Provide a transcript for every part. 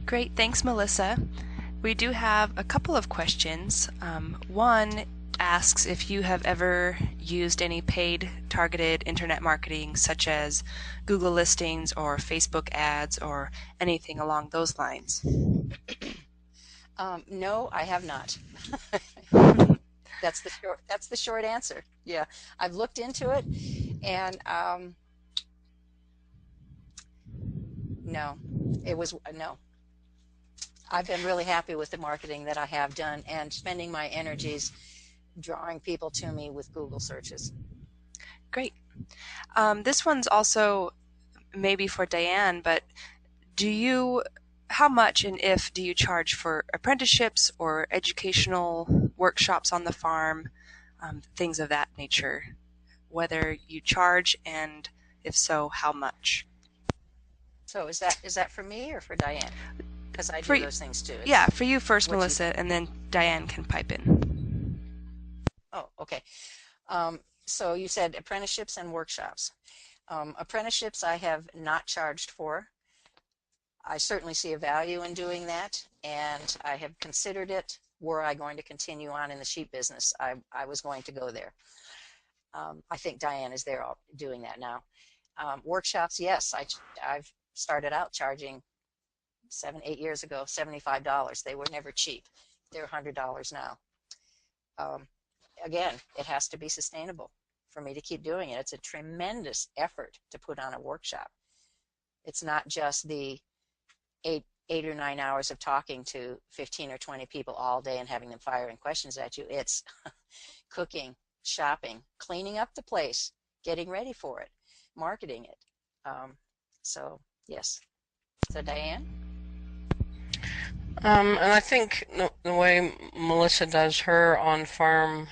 Great, thanks, Melissa. We do have a couple of questions. One asks if you have ever used any paid targeted internet marketing such as Google listings or Facebook ads or anything along those lines. No, I have not. That's the short answer. Yeah, I've looked into it, and no, it was no. I've been really happy with the marketing that I have done and spending my energies drawing people to me with Google searches. Great. This one's also maybe for Diane, but how much and if do you charge for apprenticeships or educational workshops on the farm, things of that nature? Whether you charge, and if so, how much? So is that for me or for Diane? Because I For do those things too. Yeah, for you first, What you Melissa, think. and then Diane can pipe in. Oh, okay. So you said apprenticeships and workshops. Apprenticeships I have not charged for. I certainly see a value in doing that, and I have considered it. Were I going to continue on in the sheep business, I was going to go there. I think Diane is there doing that now. Workshops, yes, I've started out charging 7, 8 years ago, $75. They were never cheap. They're $100 now. Um, Again, it has to be sustainable for me to keep doing it. It's a tremendous effort to put on a workshop. It's not just the 8 or 9 hours of talking to 15 or 20 people all day and having them firing questions at you. It's cooking, shopping, cleaning up the place, getting ready for it, marketing it. So yes. So Diane? And I think the way Melissa does her on-farm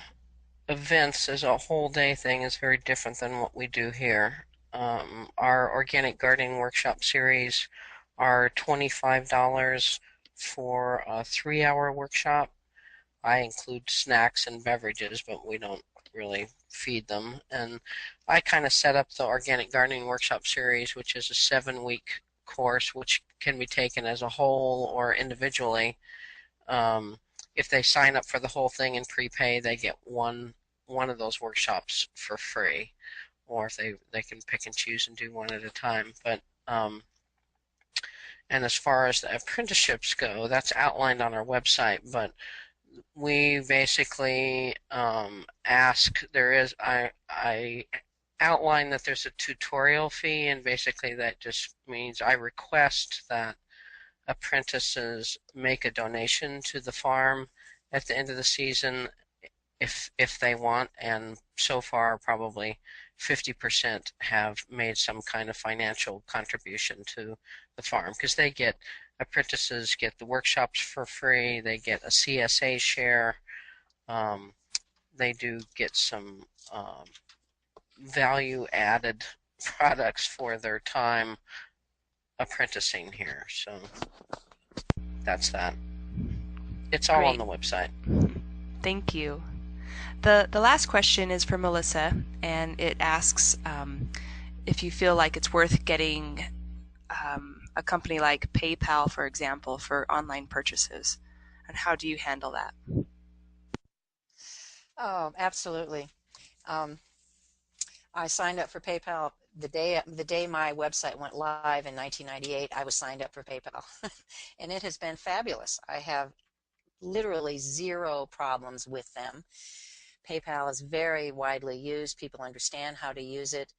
events as a whole day thing is very different than what we do here. Our organic gardening workshop series are $25 for a 3-hour workshop. I include snacks and beverages, but we don't really feed them. And I kind of set up the organic gardening workshop series, which is a 7-week course, which can be taken as a whole or individually. If they sign up for the whole thing and prepay, they get one of those workshops for free, or if they can pick and choose and do one at a time. But and as far as the apprenticeships go, that's outlined on our website. But we basically ask, I outline that there's a tutorial fee, and basically that just means I request that apprentices make a donation to the farm at the end of the season if they want, and so far probably 50% have made some kind of financial contribution to the farm, because apprentices get the workshops for free, they get a CSA share, they do get some value added products for their time apprenticing here. So that's that. It's all on Great. the website. Thank you. The last question is for Melissa, and it asks if you feel like it's worth getting a company like PayPal, for example, for online purchases, and how do you handle that? Oh, absolutely. Um, I signed up for PayPal the day my website went live in 1998. I was signed up for PayPal, and it has been fabulous. I have literally zero problems with them. PayPal is very widely used. People understand how to use it.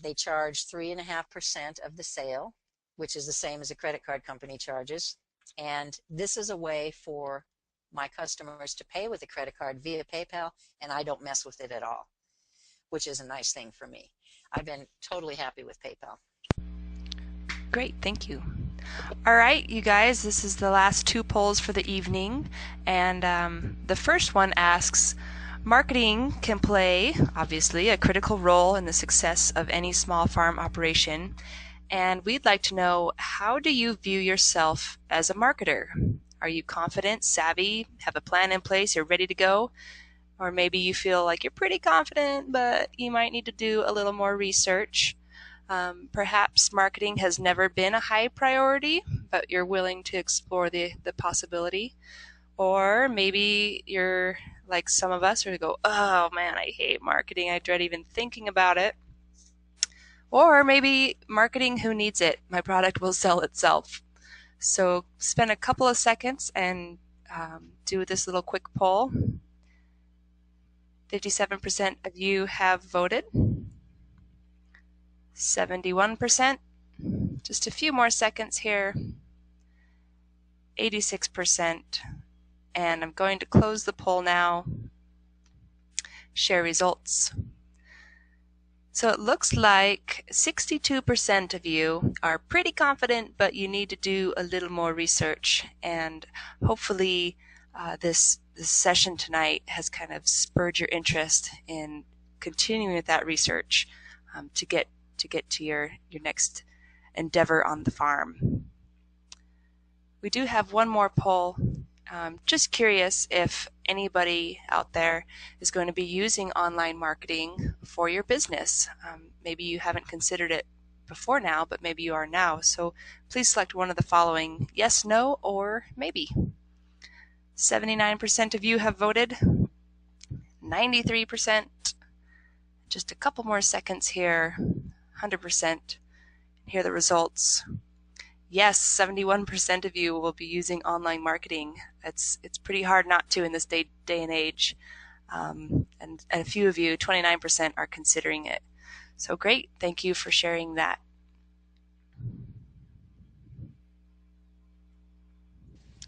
They charge 3.5% of the sale, which is the same as a credit card company charges. And this is a way for my customers to pay with a credit card via PayPal, and I don't mess with it at all, which is a nice thing for me. I've been totally happy with PayPal. Great, thank you. All right, you guys, this is the last 2 polls for the evening, and the first one asks, marketing can play, obviously, a critical role in the success of any small farm operation, and we'd like to know, how do you view yourself as a marketer? Are you confident, savvy, have a plan in place, you're ready to go? Or maybe you feel like you're pretty confident, but you might need to do a little more research. Perhaps marketing has never been a high priority, but you're willing to explore the possibility. Or maybe you're like some of us who go, oh man, I hate marketing. I dread even thinking about it. Or maybe marketing, who needs it? My product will sell itself. So spend a couple of seconds and do this little quick poll. 57% of you have voted. 71%. Just a few more seconds here. 86%. And I'm going to close the poll now. Share results. So it looks like 62% of you are pretty confident, but you need to do a little more research. And hopefully this session tonight has kind of spurred your interest in continuing with that research to get to your next endeavor on the farm. We do have one more poll. Just curious if anybody out there is going to be using online marketing for your business. Maybe you haven't considered it before now, but maybe you are now. So please select one of the following: yes, no, or maybe. 79% of you have voted. 93%. Just a couple more seconds here. 100%. Here are the results. Yes, 71% of you will be using online marketing. It's pretty hard not to in this day and age. And a few of you, 29%, are considering it. So great. Thank you for sharing that.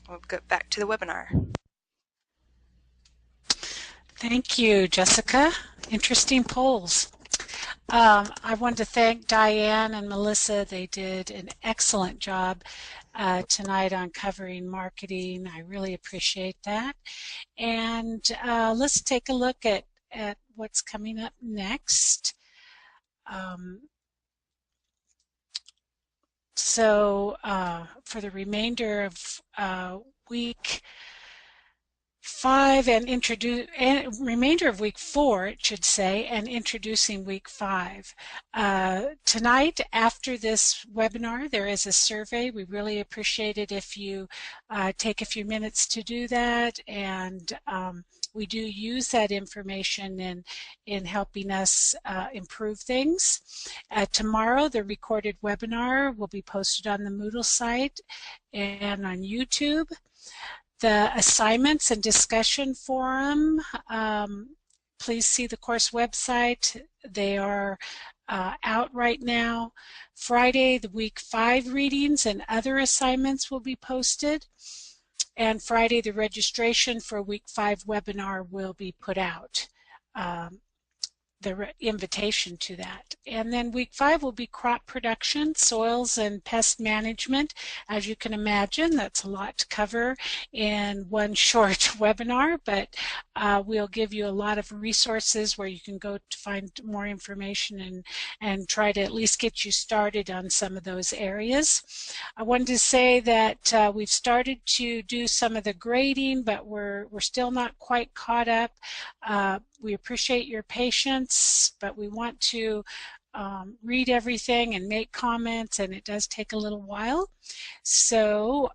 We'll get back to the webinar. Thank you, Jessica. Interesting polls. I want to thank Diane and Melissa. They did an excellent job tonight on covering marketing. I really appreciate that. And let's take a look at what's coming up next. So for the remainder of week 5 and remainder of week 4, it should say, and introducing week 5. Tonight, after this webinar, there is a survey. We really appreciate it if you take a few minutes to do that, and we do use that information in helping us improve things. Tomorrow, the recorded webinar will be posted on the Moodle site and on YouTube. The assignments and discussion forum, please see the course website. They are out right now. Friday, the week 5 readings and other assignments will be posted. And Friday, the registration for week 5 webinar will be put out. The invitation to that. And then week 5 will be crop production, soils, and pest management. As you can imagine, that's a lot to cover in one short webinar, but we'll give you a lot of resources where you can go to find more information and try to at least get you started on some of those areas. I wanted to say that we've started to do some of the grading, but we're still not quite caught up. We appreciate your patience, but we want to read everything and make comments, and it does take a little while. So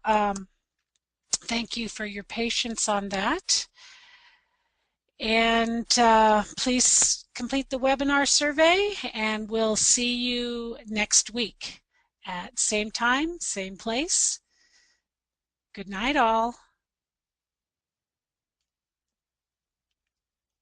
thank you for your patience on that. And please complete the webinar survey, and we'll see you next week at same time, same place. Good night, all.